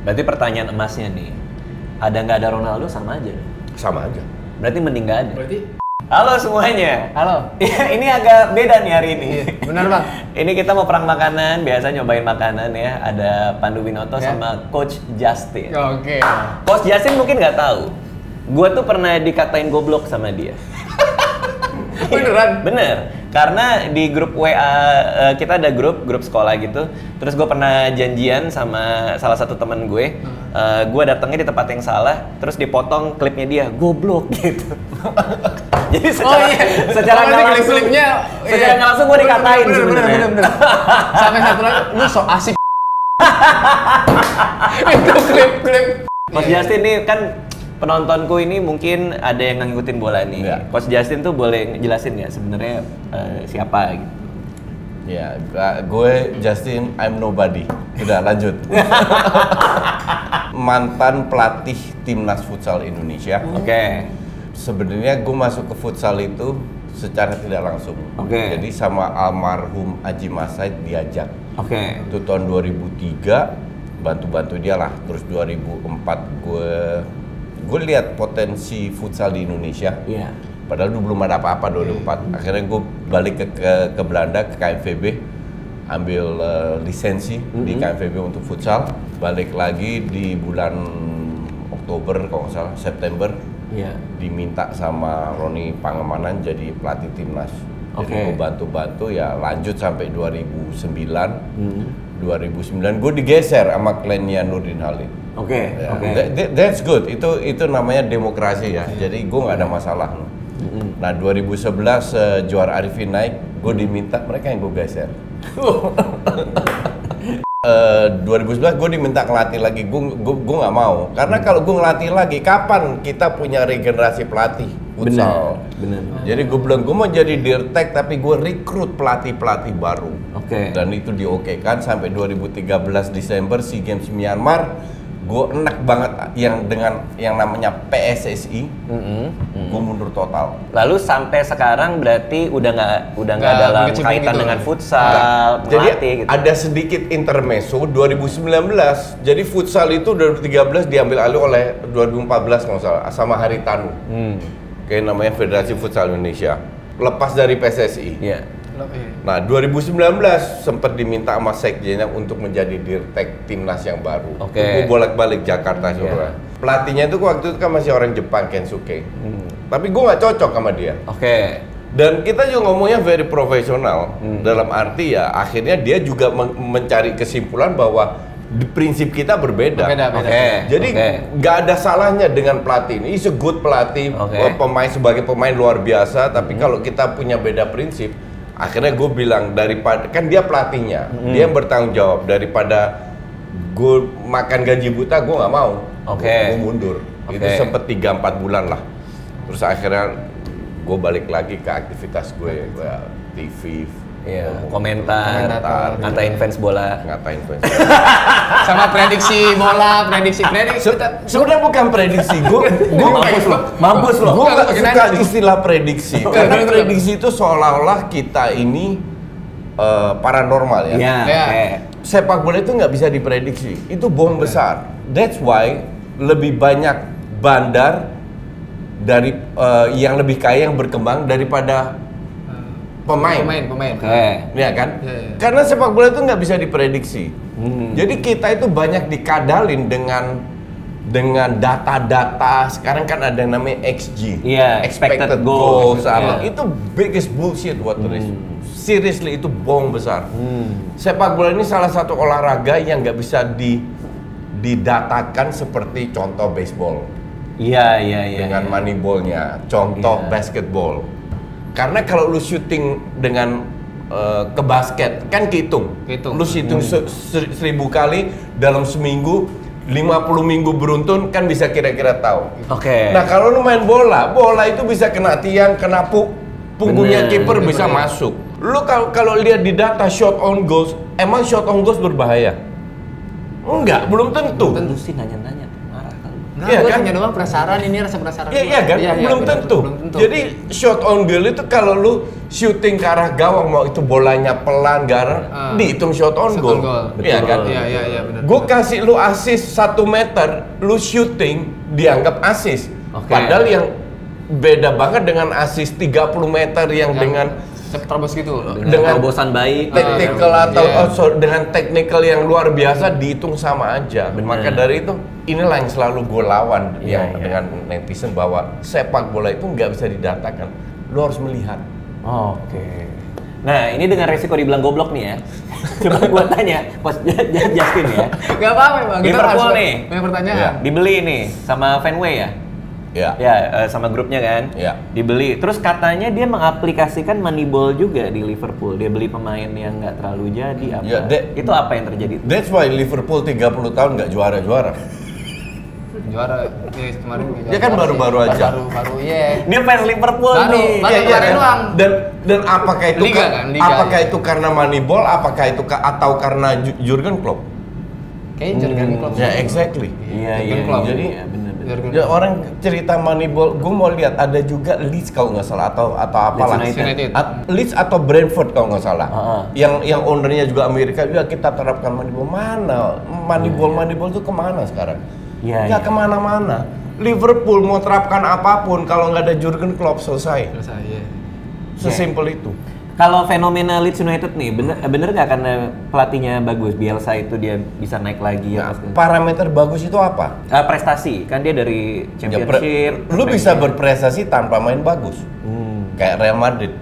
Berarti pertanyaan emasnya nih, ada nggak ada Ronaldo sama aja? Sama aja. Berarti mending nggak ada. Berarti Halo semuanya. halo. Ya, ini agak beda nih hari ini. Benar Bang. Ini kita mau perang makanan, biasa nyobain makanan ya. Ada Pandu Winoto Ya. sama Coach Justin. Oke. Coach Justin mungkin nggak tahu. Gua tuh pernah dikatain goblok sama dia. Beneran? Bener. Karena di grup WA kita ada grup sekolah gitu. Terus gue pernah janjian sama salah satu teman gue. Gue datangnya di tempat yang salah. Terus dipotong klipnya dia goblok gitu. Jadi secara nggak langsung, klipnya secara nggak langsung gue dikatain sebenarnya. Bener. Sampai satu lagi, lu so asik. Itu klip. Coach Justin nih kan penontonku ini mungkin ada yang ngikutin bola nih. Ya. Coach Justin tuh boleh jelasin nggak sebenarnya siapa gitu? Ya, gue Justin, I'm nobody. Udah lanjut. Mantan pelatih timnas futsal Indonesia. Oke. Sebenarnya gue masuk ke futsal itu secara tidak langsung. Oke. Jadi sama almarhum Aji Masaid diajak. Oke. Itu tahun 2003, bantu-bantu dia lah. Terus 2004 gue lihat potensi futsal di Indonesia. Iya. Padahal dulu belum ada apa-apa 2004. Akhirnya gue balik ke Belanda, ke KNVB, ambil lisensi di KNVB untuk futsal. Balik lagi di bulan Oktober kalau nggak salah, September. Iya. Diminta sama Roni Pangemanan jadi pelatih timnas. Oke. Jadi gue bantu-bantu ya lanjut sampai 2009. 2009 gue digeser sama kliennya Nurdin Halid. Oke. Ya, Oke. That's good. Itu namanya demokrasi ya. Jadi gue nggak ada masalah. Nah 2011 juara Arifin naik, gue diminta mereka yang gue geser. 2011 gue diminta ngelatih lagi, gue nggak mau. Karena kalau gue ngelatih lagi, kapan kita punya regenerasi pelatih futsal? Bener. Jadi gue bilang gue mau jadi dirtek, tapi gue rekrut pelatih baru. Oke. Dan itu diokekan sampai 2013 Desember SEA Games Myanmar. Gue enak banget yang namanya PSSI. Gue mundur total. Lalu sampai sekarang berarti udah nggak Nggak dalam berkecimpung kaitan itu. dengan futsal, Jadi pelatih gitu. ada sedikit intermezzo 2019. Jadi futsal itu 2013 diambil alih oleh 2014 kalau nggak salah sama Haritanu. Kayak namanya Federasi Futsal Indonesia. Lepas dari PSSI. Iya. Nah 2019 sempat diminta sama sekjennya untuk menjadi dirtek timnas yang baru. Oke. Gue bolak-balik Jakarta Iya. semua. Pelatihnya itu waktu itu kan masih orang Jepang, Kensuke. Tapi gue nggak cocok sama dia. Oke. Dan kita juga ngomongnya very profesional. Dalam arti ya akhirnya dia juga mencari kesimpulan bahwa prinsip kita berbeda. Beda. Oke. Jadi nggak ada salahnya dengan pelatih ini. He's a good pelatih, Oke. pemain sebagai pemain luar biasa. Tapi kalau kita punya beda prinsip, akhirnya gue bilang daripada kan dia pelatihnya, dia yang bertanggung jawab daripada gue makan gaji buta, gue nggak mau. Oke. Gue mundur. Oke. Itu sempet 3-4 bulan lah. Terus akhirnya gue balik lagi ke aktivitas gue TV. Iya. Komentar, ngatain fans bola. Ngatain fans. Sama prediksi bola, prediksi. Sebenarnya bukan prediksi, gue Mampus loh. gue nggak Pakai suka nanya. istilah prediksi karena prediksi itu seolah-olah kita ini paranormal ya. Iya. Ya. Oke. Sepak bola itu nggak bisa diprediksi, itu bom besar. That's why lebih banyak bandar dari yang lebih kaya yang berkembang daripada pemain. Oke. Ya kan? Iya. Karena sepak bola itu nggak bisa diprediksi. Jadi kita itu banyak dikadalin dengan data-data. Sekarang kan ada yang namanya XG. Iya, expected goals. Apa. Iya. Itu biggest bullshit what there is. Seriously itu bohong besar. Sepak bola ini salah satu olahraga yang nggak bisa didatakan seperti contoh baseball Iya. dengan moneyball-nya, contoh Iya. basketball. Karena kalau lu syuting dengan ke basket kan kehitung. Kehitung. Lu syuting 1000 kali dalam seminggu, 50 minggu beruntun kan bisa kira-kira tahu. Oke. Nah kalau lu main bola itu bisa kena tiang, kena punggungnya Bener. kiper bisa masuk. Lu kalau lihat di data shot on goals, emang shot on goals berbahaya? Enggak, belum tentu. Lu sih nanya-nanya, marah kan. Nah, Iya gue kan? tanya doang penasaran, ini rasa penasaran. Iya kan? Belum benar, tentu. belum tentu. Jadi shot on goal itu kalau lu shooting ke arah gawang, mau itu bolanya pelan, garang, dihitung shot on Shot goal. on goal. Iya kan? Iya benar. Gue kasih lu assist 1 meter, lu shooting dianggap assist. Oke. Padahal yang beda banget dengan assist 30 meter yang dengan terobos gitu. dengan terobosan baik. technical Iya. atau dengan technical yang luar biasa dihitung sama aja. Bener. Maka dari itu inilah yang selalu gue lawan Iya, iya. dengan netizen bahwa sepak bola itu nggak bisa didatakan. Lu harus melihat. Oke. Nah, ini dengan resiko dibilang goblok nih ya. Coba gua tanya, Coach Justin ya. Gak apa-apa bang. Kita Liverpool harus nih. banyak pertanyaan. Iya. Dibeli nih sama Fenway ya? Ya. Ya, sama grupnya kan? Ya. Dibeli. Terus katanya dia mengaplikasikan Moneyball juga di Liverpool. Dia beli pemain yang nggak terlalu jadi apa? Ya, Itu apa yang terjadi? That's why Liverpool 30 tahun nggak juara-juara. Juara kemarin. Dia kan baru-baru aja. Baru iya. Dia fans Liverpool Baru, nih. baru. Iya, kemarin kan? doang. Dan apakah itu Liga kan, Liga, apakah iya. itu karena Moneyball, apakah itu atau karena Jurgen Klopp? Kayaknya Jurgen Klopp. Ya, exactly. Iya, Jurgen iya. Klopp. Jadi Jadi, ya, bener-bener. Jurgen Ya, Klopp. orang cerita Moneyball, gue mau lihat ada juga Leeds kalau nggak salah atau apalah. Leeds United. Leeds atau Brentford kalau nggak salah. Heeh. Yang ownernya juga Amerika juga kita terapkan Moneyball. Mana Moneyball itu kemana sekarang? Iya, Nggak iya. kemana-mana. Liverpool mau terapkan apapun kalau nggak ada Jurgen Klopp selesai. Selesai ya. Sesimpel itu. Kalau fenomena Leeds United nih, bener nggak karena pelatihnya bagus, Bielsa itu dia bisa naik lagi Nah, ya? Mas? parameter bagus itu apa? Prestasi, kan dia dari Ya, Championship. lu bisa berprestasi tanpa main bagus. Kayak Real Madrid.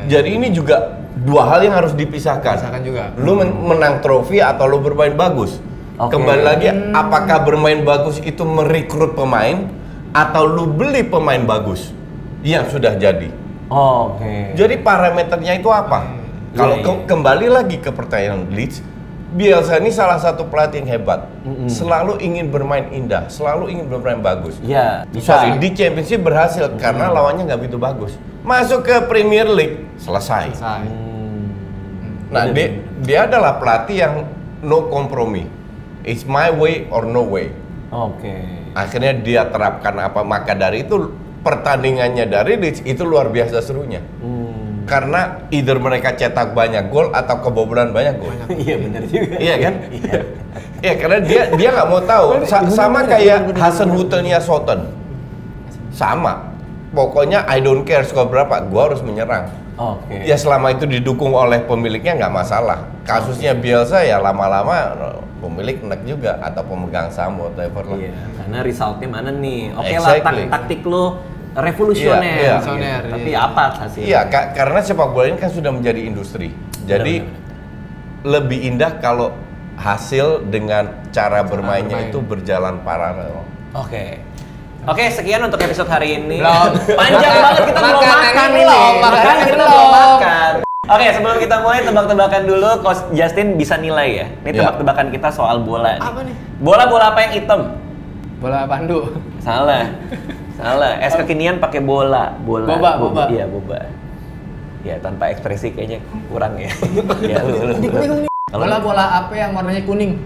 Jadi ini juga dua hal yang harus dipisahkan. Pisahkan juga. Lu menang trofi atau lu bermain bagus. Oke. Kembali lagi, apakah bermain bagus itu merekrut pemain atau lu beli pemain bagus yang sudah jadi. Oke. Jadi parameternya itu apa? Kalau Iya. kembali lagi ke pertanyaan Leeds, Bielsa ini salah satu pelatih yang hebat. Selalu ingin bermain indah, selalu ingin bermain bagus. Iya, bisa. Sorry, di Championship berhasil karena lawannya nggak begitu bagus. Masuk ke Premier League, selesai. Selesai. Nah, dia adalah pelatih yang no kompromi. It's my way or no way. Oke. Akhirnya dia terapkan apa, maka dari itu pertandingannya dari Leeds itu luar biasa serunya. Karena either mereka cetak banyak gol atau kebobolan banyak gol. Iya benar juga. Iya kan? Iya, karena dia nggak mau tahu. Sama kayak Hasenhutelnya Southampton. Sama. Pokoknya I don't care skor berapa, gua harus menyerang. Oke. Ya selama itu didukung oleh pemiliknya nggak masalah. Kasusnya Bielsa ya lama-lama pemilik enak juga atau pemegang saham whatever lah. Iya, karena resultnya mana nih? Oke lah, Exactly. taktik lo revolusioner. Iya, iya. Revolusioner, Tapi iya. apa hasilnya? Iya, karena sepak bola ini kan sudah menjadi industri. Jadi lebih indah kalau hasil dengan cara bermainnya bermain. itu berjalan paralel. Oke. Oke, sekian untuk episode hari ini. Belum. Panjang banget kita belum Makanan makan ini ini. belum, Makanya makanan kita belum. belum makan. Oke, sebelum kita mulai tebak-tebakan dulu, Coach Justin bisa nilai ya. Ini Ya. tebak-tebakan kita soal bola. Apa nih? Bola-bola apa yang hitam? Bola pandu. Salah. Salah. Es kekinian pakai bola. Boba. Iya, boba. Ya, tanpa ekspresi kayaknya kurang ya. Ya, lu. Kalau Bola apa yang warnanya kuning?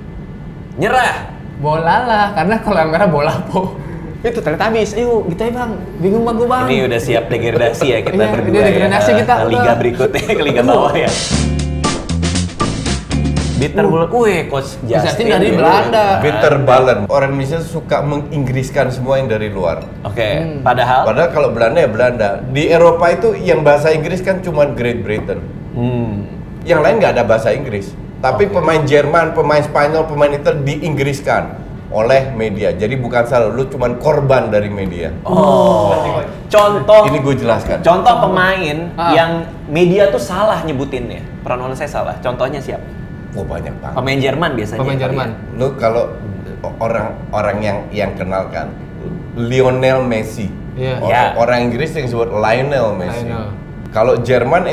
nyerah. Bola lah, karena kalau yang merah bola po. Itu Teletubbies. Ayo, gitu ya bang. Bingung bang gue bang. Ini udah siap degradasi ya kita Iya, berdua udah degradasi ya. kita, Ke liga udah. berikutnya, ke liga bawah ya. Bitterballen, Coach Justin dari Belanda. Bitterballen. Orang Indonesia suka menginggriskan semua yang dari luar. Oke, padahal Padahal kalau Belanda ya Belanda. Di Eropa itu yang bahasa Inggris kan cuma Great Britain. Yang lain nggak ada bahasa Inggris. Tapi pemain Jerman, pemain Spanyol, pemain Italia diinggriskan oleh media. Jadi bukan salah, lu cuma korban dari media. contoh Ini gue jelaskan. contoh pemain Ah. yang media tuh salah nyebutinnya. Pronoun saya salah. Contohnya siapa? Oh banyak banget. Pemain Jerman biasanya. Pemain kali Jerman. ya. Lu kalau orang yang kenal kan Lionel Messi. Iya. Orang, Ya. orang Inggris yang disebut Lionel Messi. Lionel. Kalau Jerman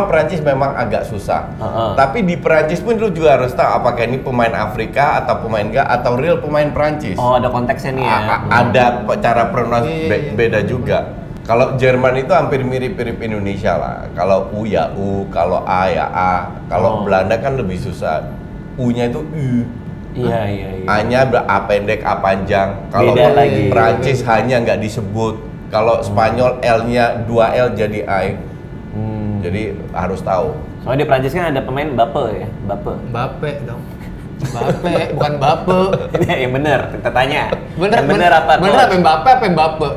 Perancis memang agak susah. Heeh. Tapi di Perancis pun lu juga harus tahu apakah ini pemain Afrika atau pemain enggak atau real pemain Perancis. Oh, ada konteksnya nih ya. Ada cara pronounce Iya. beda juga. Kalau Jerman itu hampir mirip-mirip Indonesia lah. Kalau U ya U, kalau A ya A. Kalau Oh. Belanda kan lebih susah. U-nya itu U. Iya, iya, iya. A-nya A pendek, A panjang. Kalau Beda lagi. Prancis hanya nggak disebut. Kalau Spanyol L-nya 2L jadi I. Jadi harus tahu. Soalnya di Prancis kan ada pemain Mbappe ya, Mbappe. Mbappe dong. Mbappe, bukan Bape. Ini yang bener, kita tanya. Bener, yang bener apa? Bener Coach? apa Mbappe apa Mbappe?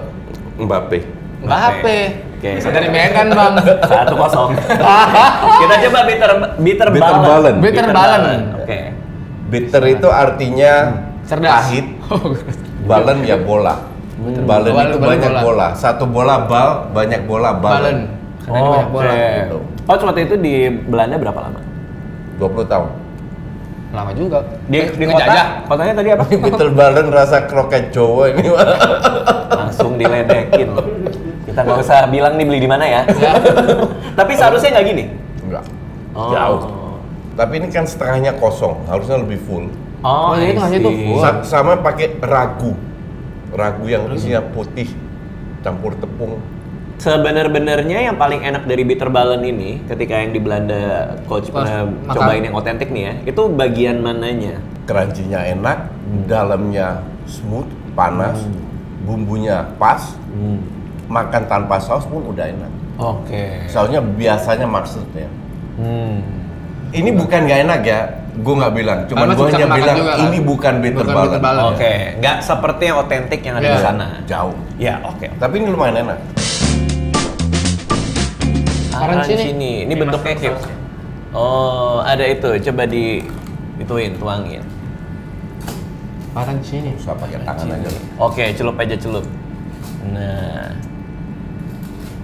Mbappe. Mbappe. Oke, Dari Medan, Bang. 1-0. Kita coba bitter Bitter ballen. ballen. Bitter ballen. Oke. Bitter itu artinya Cerdas. pahit. Ballen ya bola. Ballen Ballen, itu ballen banyak bola. bola. Satu bola bal, banyak bola Balen. ballen. Karena ini banyak bola. Gitu. Coach waktu itu di Belanda berapa lama? 20 tahun. Lama juga. Di ngejajah. kotanya tadi apa? Bitter ballen rasa kroket Jawa ini. Langsung diledekin. Kita nggak usah bilang nih beli di mana ya. Tapi seharusnya nggak gini. Enggak. Oh. Jauh. Tapi ini kan setengahnya kosong, harusnya lebih full. Oh, jadi itu I ngasih tuh see. full. Sama pakai ragu. Ragu yang isinya putih campur tepung. Sebenar-benarnya yang paling enak dari bitter ballen ini, ketika yang di Belanda coach pernah makan. cobain yang otentik nih ya, itu bagian mananya? Crunchy-nya enak, dalamnya smooth, panas, bumbunya pas, makan tanpa saus pun udah enak. Oke. Sausnya biasanya maksudnya. Hmm. Ini bukan nggak enak ya, gue nggak bilang, cuman Karena gue susah hanya makan bilang juga, kan? ini bukan bitter Bukan ballen. bitter ballen. Oke, nggak seperti yang otentik yang ada Iya. di sana. Jauh. Ya, oke. Tapi ini lumayan enak. Arancini. Ini bentuknya kayak. Oh, ada itu. Coba ituin, tuangin. Paran sini. Usah pakai tangan aja. Oke, celup aja celup. Nah,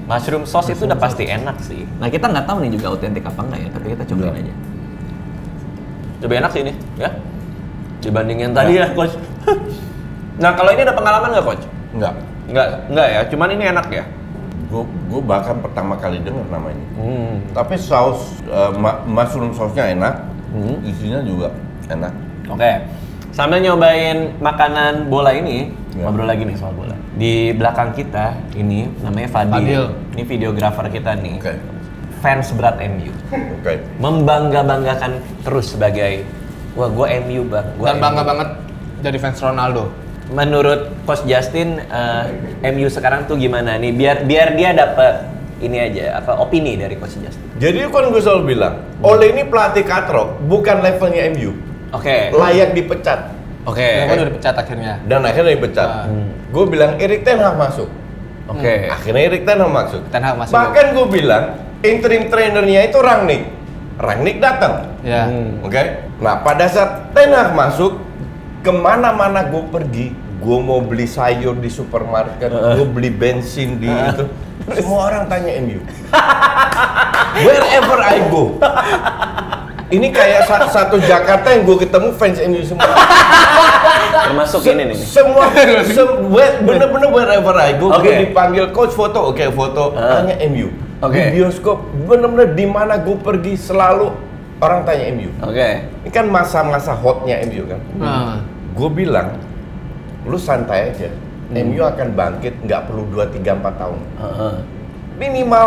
mushroom sauce itu udah pasti enak sih. Nah, kita nggak tahu nih juga otentik apa enggak ya, tapi kita cobain aja. Coba enak sih ini, ya. Dibandingin tadi ya, coach. Nah, kalau ini ada pengalaman nggak, coach? Enggak ya. Cuman ini enak ya. Gue bahkan pertama kali dengar namanya. Tapi saus mushroom sausnya enak, isinya juga enak. Oke. Sambil nyobain makanan bola ini, Ya. ngobrol lagi nih soal bola. Di belakang kita ini namanya Fadil. Fadil. Ini videografer kita nih. Oke. Fans berat MU. Oke. Membangga-banggakan terus sebagai wah gue MU bang. Gua Dan MU. bangga banget jadi fans Ronaldo. Menurut Coach Justin, MU sekarang tuh gimana nih? Biar dia dapat ini aja apa opini dari Coach Justin. Jadi kan gue selalu bilang, Ole ini pelatih katrok, bukan levelnya MU. Oke. Layak dipecat. Oke. Mereka udah dipecat akhirnya. Dan akhirnya dipecat. Gue bilang Erik Ten Hag masuk. Oke. Akhirnya Erik Ten Hag masuk. Ten Hag masuk. Bahkan gue bilang interim trainernya itu Rangnick. Rangnick datang. Ya. Oke. Nah pada saat Ten Hag masuk, kemana-mana gue pergi, gue mau beli sayur di supermarket, gue beli bensin di itu, semua orang tanya MU. Wherever I go. Ini kayak satu Jakarta yang gue ketemu fans MU semua. Termasuk ini nih. Semua, bener-bener wherever I go, Oke. gue dipanggil coach foto, oke foto, tanya MU. Oke. Di bioskop, bener-bener di mana gue pergi selalu orang tanya MU. Oke. Ini kan masa-masa hotnya MU kan. Nah. Gue bilang, lu santai aja. MU akan bangkit, nggak perlu 2, 3, 4 tahun. Minimal,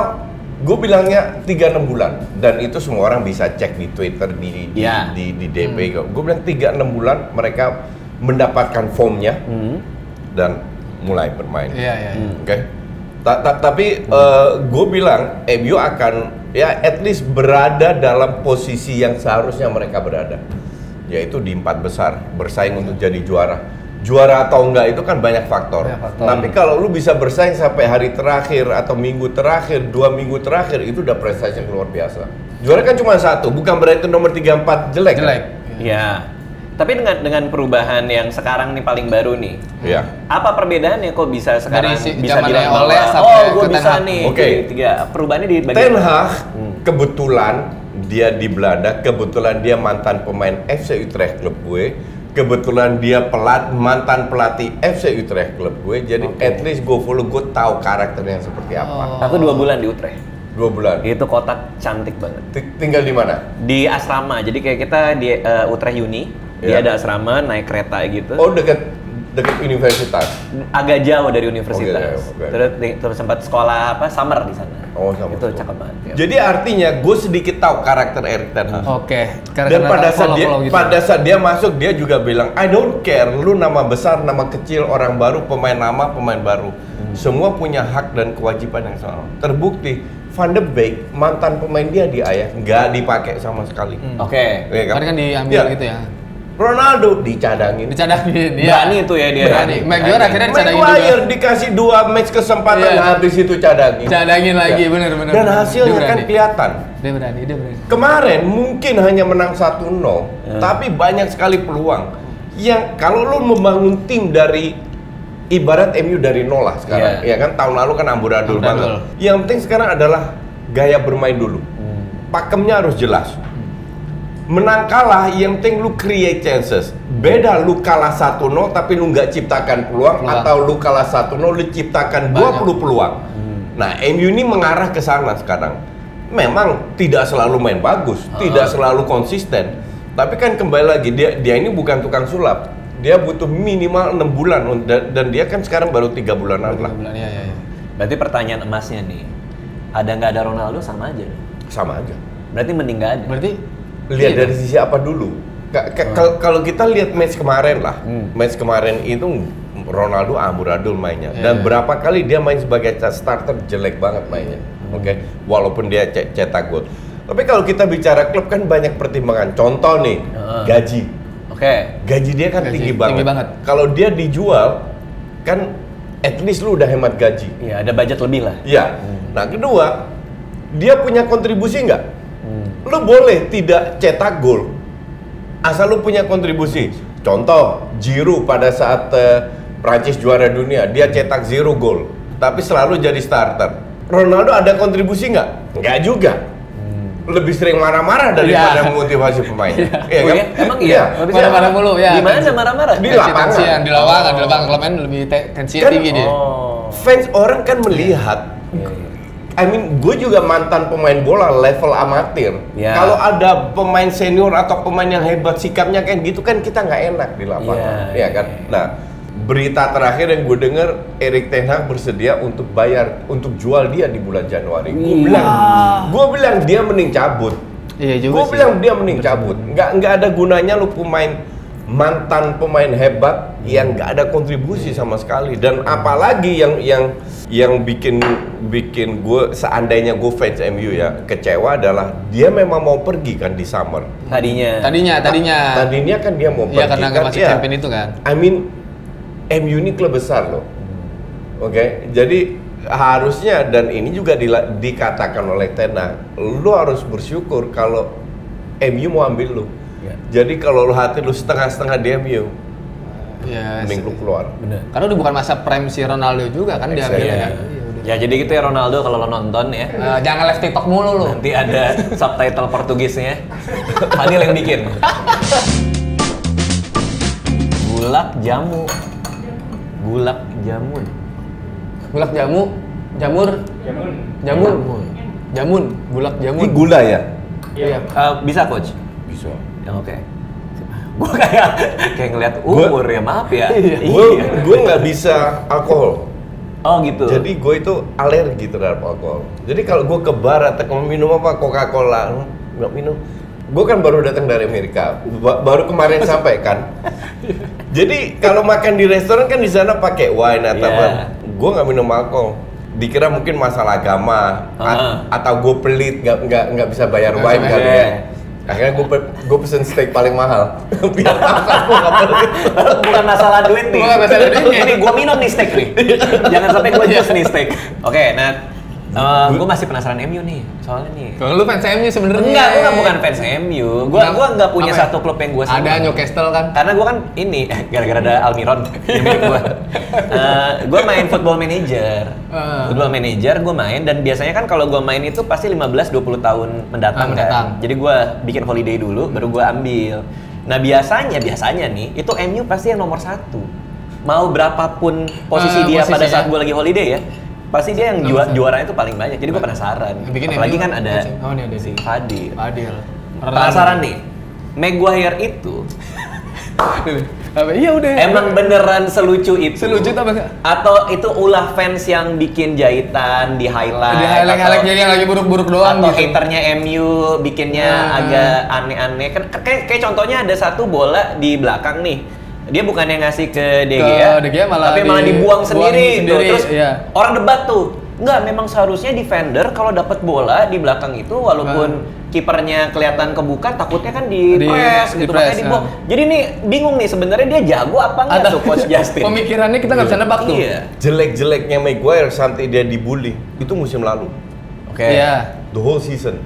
gue bilangnya 3-6 bulan. Dan itu semua orang bisa cek di Twitter, Ya. di DP. Gue bilang 3-6 bulan mereka mendapatkan formnya dan mulai bermain. Iya, iya. Oke. Tapi gue bilang MU akan ya at least berada dalam posisi yang seharusnya mereka berada, yaitu di 4 besar, bersaing untuk jadi juara. Juara atau enggak itu kan banyak faktor. Banyak faktor. Tapi kalau lu bisa bersaing sampai hari terakhir atau minggu terakhir, 2 minggu terakhir, itu udah prestasi yang luar biasa. Juara kan cuma 1, bukan berarti nomor 3-4 jelek. Jelek. Kan? Ya. Tapi dengan perubahan yang sekarang nih paling baru nih. Iya. Apa perbedaannya kok bisa sekarang Dari bisa zamannya bilang Ole bahwa sampai oh gue ke Ten bisa Hag. nih. Oke. Tiga perubahannya di bagian Ten Hag kebetulan dia di Belanda, kebetulan dia mantan pemain FC Utrecht klub gue, kebetulan dia mantan pelatih FC Utrecht klub gue, jadi at least gue follow, gue tahu karakternya seperti apa. Aku 2 bulan di Utrecht. 2 bulan. Itu kota cantik banget. Tinggal di mana? Di asrama. Jadi kayak kita di Utrecht Uni, dia Iya. ada asrama naik kereta gitu. Oh dekat dekat universitas. Agak jauh dari universitas. Oke. Terus sempat sekolah summer di sana. Oh, sama. Itu cakep banget. Ya. Jadi artinya gue sedikit tahu karakter Erik ten Hag. Oke. Dan pada saat gitu. pada saat dia masuk dia juga bilang I don't care lu nama besar, nama kecil, orang baru, pemain lama, pemain baru. Semua punya hak dan kewajiban yang sama. Terbukti Van de Beek mantan pemain dia di Ajax nggak dipakai sama sekali. Oke. Ya Kan diambil gitu ya. Ronaldo dicadangin. Dicadangin. Berani itu ya dia. Berani. Maguire akhirnya dicadangin Maguire juga. dikasih 2 match kesempatan habis itu cadangin. Cadangin lagi, bener. Dan hasilnya kan kelihatan. Dia berani. Kemarin mungkin hanya menang 1-0, tapi banyak sekali peluang. Yang kalau lu membangun tim dari ibarat MU dari nol lah sekarang, ya kan tahun lalu kan amburadul banget. Yang penting sekarang adalah gaya bermain dulu. Pakemnya harus jelas. Menang kalah, yang penting lu create chances. Beda lu kalah 1-0 tapi lu nggak ciptakan peluang, atau lu kalah 1-0 lu ciptakan 20 peluang. Nah, MU ini mengarah ke sana sekarang. Memang tidak selalu main bagus, tidak selalu konsisten. Tapi kan kembali lagi dia ini bukan tukang sulap. Dia butuh minimal 6 bulan dan dia kan sekarang baru 3 bulanan lah. Iya. Berarti pertanyaan emasnya nih, ada nggak ada Ronaldo sama aja? Sama aja. Berarti mending nggak ada. Berarti Lihat dari sisi apa dulu? Kalau kita lihat match kemarin lah, match kemarin itu Ronaldo amburadul mainnya. Dan berapa kali dia main sebagai starter jelek banget mainnya. Oke, walaupun dia cetak gol. Tapi kalau kita bicara klub kan banyak pertimbangan. Contoh nih, gaji. Gaji dia kan tinggi banget. Kalau dia dijual, kan at least lu udah hemat gaji. Iya, ada budget lebih lah. Iya. Nah, kedua, dia punya kontribusi nggak? Lu boleh tidak cetak gol, asal lu punya kontribusi. Contoh, Giroud pada saat Prancis juara dunia, dia cetak 0 gol, tapi selalu jadi starter. Ronaldo ada kontribusi nggak? Nggak juga. Lebih sering marah-marah daripada memotivasi pemain. Iya kan? Emang iya. Marah-marah mulu ya. Di mana marah-marah? Di lapangan. Di lapangan klub main lebih tensinya tinggi dia. Fans orang kan melihat. Gue juga mantan pemain bola level amatir. Kalau ada pemain senior atau pemain yang hebat sikapnya kayak gitu kan kita nggak enak di lapangan, ya kan? Nah, berita terakhir yang gue dengar Erik ten Hag bersedia untuk jual dia di bulan Januari. Gue bilang dia mending cabut. Iya juga. Gue bilang dia mending cabut. Nggak ada gunanya lu mantan pemain hebat yang nggak ada kontribusi sama sekali. Dan apalagi yang bikin gue seandainya gue fans MU ya kecewa adalah dia memang mau pergi kan di summer. Tadinya kan dia mau pergi. Iya karena nggak masuk champion itu kan. MU ini klub besar loh. Oke, jadi harusnya dan ini juga dikatakan oleh ten Hag, lu harus bersyukur kalau MU mau ambil lu. Jadi kalau hati lu setengah-setengah di MU, mending lu keluar. Bener. Karena udah bukan masa prime si Ronaldo juga kan dia ambil ya. Ya jadi gitu ya Ronaldo kalau lo nonton ya. Jangan live TikTok mulu lu. Nanti ada subtitle Portugisnya. Fadil yang bikin. Gulak jamu. Gulak jamun. Gulak jamu. Jamun. Gulak jamun. Ini gula ya? Iya. Bisa coach? Bisa. Ya, oke. Gue kayak ngeliat umur ya maaf ya. Gue nggak bisa alkohol. Oh gitu. Jadi gue itu alergi terhadap alkohol. Jadi kalau gue ke bar atau minum apa Coca-Cola, nggak minum. Gue kan baru datang dari Amerika, baru kemarin sampai kan. Jadi kalau makan di restoran kan di sana pakai wine atau apa. Gue nggak minum alkohol. Dikira mungkin masalah agama atau gue pelit nggak bisa bayar wine kali ya. Akhirnya gue pesen steak paling mahal. Biar aku nggak pelit. Bukan masalah duit nih. Ini gue minum nih steak nih. Jangan sampai gue jus nih steak. Oke, nah gue masih penasaran MU nih, soalnya nih. Kalau lu fans MU sebenarnya? Enggak, gue bukan fans MU. Gue nggak punya satu klub yang gue sama. Ada Newcastle kan? Karena gue kan ini gara-gara ada Almiron yang milik gue. Gue main Football Manager. Football Manager gue main dan biasanya kan kalau gue main itu pasti 15-20 tahun mendatang kan. Jadi gue bikin holiday dulu, baru gue ambil. Nah biasanya nih itu MU pasti yang nomor 1. Mau berapapun posisi dia pada saat gue lagi holiday ya. Pasti dia yang juaranya itu paling banyak, jadi gue penasaran. Apalagi kan ada si Fadil. Penasaran nih, Maguire itu Apa? Iya udah. Emang beneran selucu itu? Selucu apa enggak? Atau itu ulah fans yang bikin jahitan di highlight? Di highlight jadi yang lagi buruk-buruk doang atau gitu. haternya MU bikinnya agak aneh-aneh. Kan kayak contohnya ada satu bola di belakang nih. Dia bukannya ngasih ke De Gea, tapi malah dibuang sendiri. Tuh. Terus orang debat tuh. Enggak, memang seharusnya defender kalau dapat bola di belakang itu walaupun kipernya kelihatan kebuka, takutnya kan di press gitu, makanya dibuang. Jadi nih bingung nih sebenarnya dia jago apa enggak tuh Coach Justin. Pemikirannya kita nggak bisa nebak tuh. Iya. Jelek-jeleknya Maguire sampai dia dibully itu musim lalu. Oke. Iya. The whole season.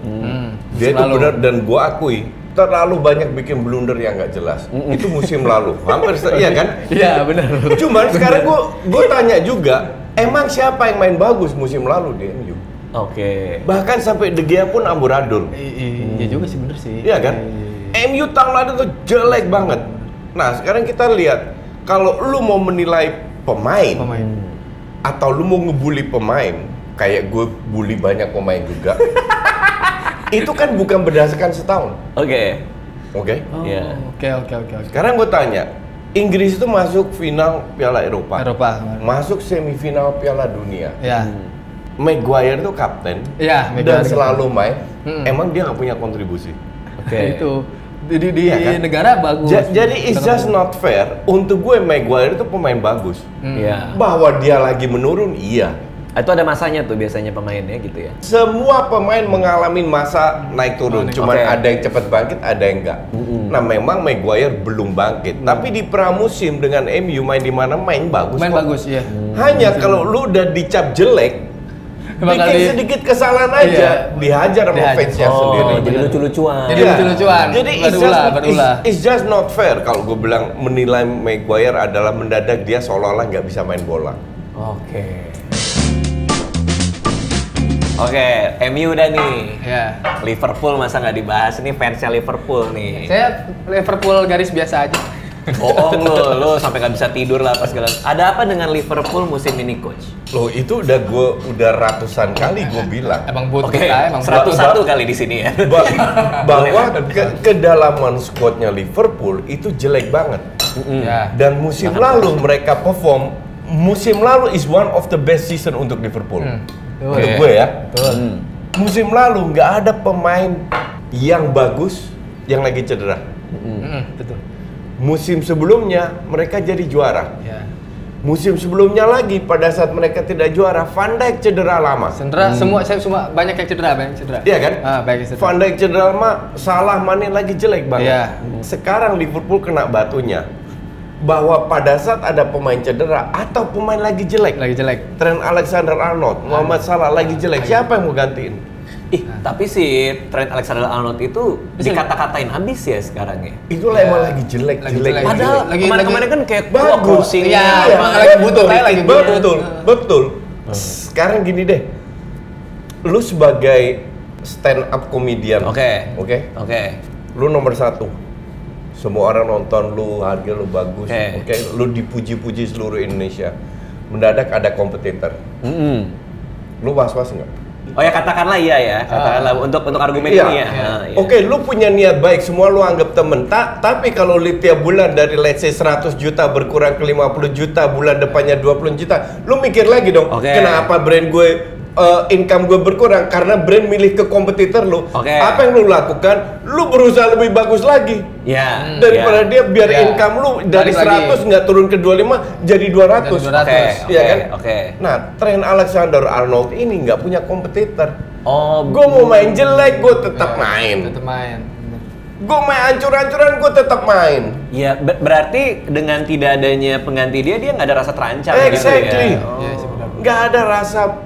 Dia itu benar, dan gua akui terlalu banyak bikin blunder yang nggak jelas. Itu musim lalu. Hampir iya kan? Iya, benar. Cuman sekarang gua tanya juga, emang siapa yang main bagus musim lalu di MU? Oke. Bahkan sampai De Gea pun amburadul. Iya juga sih, bener sih. Iya kan? MU tahun lalu tuh jelek banget. Nah, sekarang kita lihat kalau lu mau menilai pemain atau lu mau ngebully pemain, kayak gue bully banyak pemain juga. Itu kan bukan berdasarkan setahun. Oke. Oke? Iya. Oke. Sekarang gue tanya, Inggris itu masuk final Piala Eropa. Masuk semifinal Piala Dunia. Iya. Maguire itu kapten. Iya, dan selalu main. Emang dia nggak punya kontribusi? Oke. Itu di kan? negara bagus. Jadi it's just not fair. Untuk gue Maguire itu pemain bagus. Iya. Bahwa dia lagi menurun, iya. Itu ada masanya tuh biasanya pemainnya gitu ya. Semua pemain mengalami masa naik turun. Cuman ada yang cepat bangkit, ada yang enggak. Nah, memang Maguire belum bangkit. Tapi di pramusim dengan MU main di mana main bagus. Main bagus, iya. Hanya kalau lu udah dicap jelek, bikin sedikit kesalahan aja, dihajar sama fansnya sendiri. Jadi lucu-lucuan. Jadi it's just not fair kalau gue bilang menilai Maguire adalah mendadak dia seolah-olah nggak bisa main bola. Oke, MU udah nih. Iya. Liverpool masa nggak dibahas, ini fansnya Liverpool nih. Saya Liverpool garis biasa aja. Bohong lo sampai nggak bisa tidur lah pas segala. Ada apa dengan Liverpool musim ini, Coach? Loh, itu udah ratusan kali gue bilang. Emang buat kita, emang 101 kali di sini ya. Bahwa kedalaman squadnya Liverpool itu jelek banget. Dan musim lalu mereka perform. Musim lalu is one of the best season untuk Liverpool. Untuk gue ya. Musim lalu nggak ada pemain yang bagus yang lagi cedera. Betul. Musim sebelumnya mereka jadi juara. Musim sebelumnya lagi pada saat mereka tidak juara, Van Dijk cedera lama. Semua banyak yang cedera, Iya kan? Banyak yang cedera. Van Dijk cedera lama, Salah, Mane lagi jelek banget. Iya. Sekarang Liverpool kena batunya. Bahwa pada saat ada pemain cedera atau pemain lagi jelek. Trent Alexander-Arnold, Muhammad Salah lagi jelek. Siapa yang mau gantiin? Tapi si Trent Alexander-Arnold itu dikata-katain habis ya sekarang ya. Itulah emang lagi jelek. Padahal kemarin-kemarin kan kayak bagus. Lagi butuh. Betul. Sekarang gini deh. Lu sebagai stand up comedian. Oke. Lu nomor 1. Semua orang nonton lu, harga lu bagus. Lu dipuji-puji seluruh Indonesia. Mendadak ada kompetitor. Lu was-was nggak? Oh ya, katakanlah iya ya, katakanlah untuk argumen ini ya. Oke, lu punya niat baik, semua lu anggap temen. Tapi kalau lu tiap bulan dari let's say 100 juta berkurang ke 50 juta, bulan depannya 20 juta, lu mikir lagi dong, kenapa brand gue income gue berkurang? Karena brand milih ke kompetitor lu. Apa yang lu lakukan? Lu berusaha lebih bagus lagi. Daripada dia biar income lu dari 100 nggak turun ke 25 jadi 200. Iya kan? Nah, Trent Alexander-Arnold ini nggak punya kompetitor. Gue mau main jelek, gue tetap main. Gue main hancur-hancuran, gue tetap main. Ya, berarti dengan tidak adanya pengganti dia nggak ada rasa terancam gitu ya? Nggak ada rasa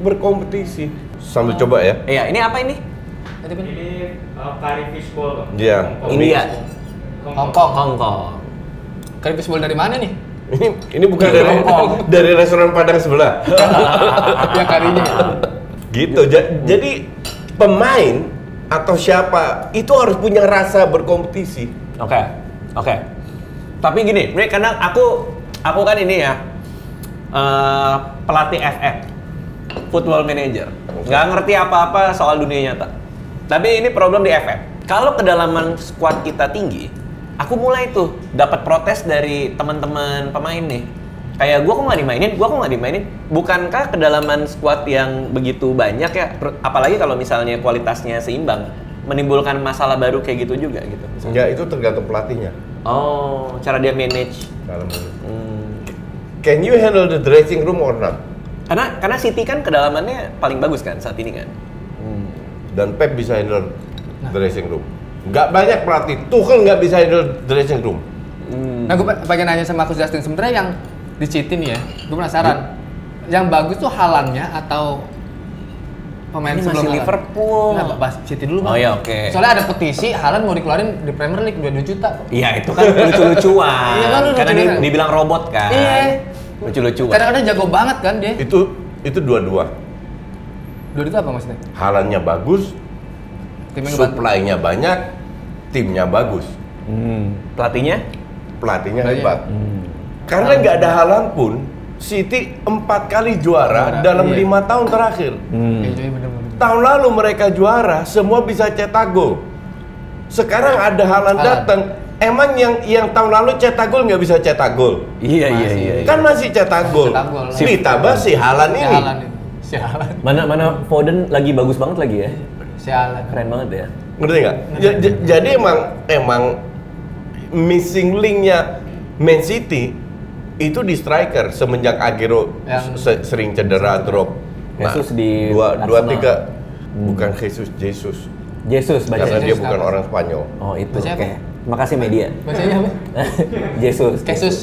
berkompetisi. Sambil coba ya. Iya, ini apa ini? Ini curry fishball. Iya. India. Hong Kong. Curry fishball dari mana nih? Ini bukan dari restoran Padang sebelah. Yang karinya. Gitu. Jadi pemain atau siapa itu harus punya rasa berkompetisi. Oke. Tapi gini, karena aku kan ini ya pelatih FF, football manager, nggak ngerti apa-apa soal dunia nyata. Tapi ini problem di FF. Kalau kedalaman squad kita tinggi, aku mulai tuh dapat protes dari teman-teman pemain nih. Kayak gua kok nggak dimainin? Bukankah kedalaman squad yang begitu banyak ya, apalagi kalau misalnya kualitasnya seimbang, menimbulkan masalah baru kayak gitu juga gitu. Enggak, itu tergantung pelatihnya. Oh, cara dia manage. Can you handle the dressing room or not? Karena City kan kedalamannya paling bagus kan saat ini kan. Dan Pep bisa handle dressing room. Nggak banyak pelatih, Tuchel nggak bisa handle dressing room. Nah, gue pengen nanya sama Coach Justin, sebenarnya yang di City nih ya, gue penasaran. Yang bagus tuh Haaland-nya atau pemain Ini sebelum masih Haaland? Liverpool. Nah, bahas City dulu, Bang. Oh ya, oke. Soalnya ada petisi Haaland mau dikeluarin di Premier League 22 juta. Iya, itu kan lucu-lucuan. Iya kan, Karena lucu-lucuan. dibilang robot kan. Iya. Lucu-lucuan. Kadang-kadang jago banget kan dia. Itu dua-dua. 22 itu apa maksudnya? Haaland-nya bagus, Timnya ngebantu. supply-nya banyak, timnya bagus, Pelatihnya? pelatihnya Pelatihnya. hebat. Karena nggak ada Haaland pun, City 4 kali juara dalam Iya. 5 tahun terakhir. Iya, bener-bener. Tahun lalu mereka juara, semua bisa cetak gol. Sekarang ada Haaland datang, emang yang tahun lalu cetak gol nggak bisa cetak gol? Iya. Kan masih cetak gol. Cetak gol. Ditambah si Haaland Si ini. Haaland itu. Si Haaland. Mana Foden lagi bagus banget lagi ya. Si Haaland. Keren banget ya. Ngerti nggak? Jadi emang missing link-nya Man City itu di striker semenjak Aguero Yang- sering cedera drop. Jesus di dua Arsenal. tiga bukan Jesus Jesus baca. karena dia Jesus bukan apa? orang Spanyol. Oh, itu. Baca apa? Oke. Makasih media. Bacanya apa? Jesus. Jesus.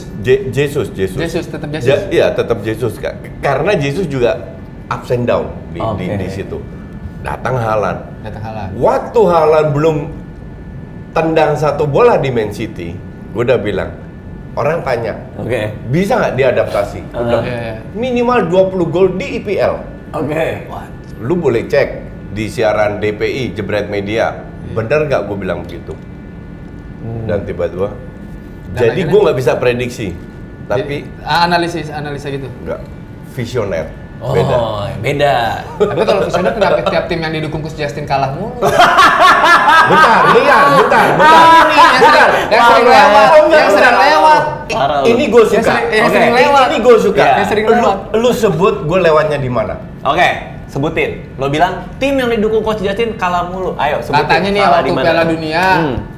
Jesus tetap Jesus. Iya tetap Jesus karena Jesus juga ups and down Oke. di situ. Datang Haaland. Datang Haaland. Waktu Haaland belum tendang satu bola di Man City, gue udah bilang, orang tanya, Oke. bisa nggak diadaptasi? Gua bilang, Iya. minimal 20 gol di IPL. Oke. Lu boleh cek di siaran DPI, Jebret Media. Bener nggak gue bilang begitu? Dan tiba-tiba, Dan jadi akhirnya- gue nggak bisa prediksi, tapi analisa gitu. nggak visioner. Oh, Beda. beda. Tapi kalau visioner kenapa tiap tim yang didukung Coach Justin kalah mulu? Bentar. Yang sering lewat, yang sering lewat. Parah lu. Ini gue suka. Yang Oke. sering lewat. Ini gue suka. Iya. Yang sering Lu- lewat. Lu sebut gue lewatnya di mana? Oke, sebutin. Lo bilang tim yang didukung Coach Justin kalah mulu. Ayo sebutin. Katanya nih Salah waktu di mana? Piala Dunia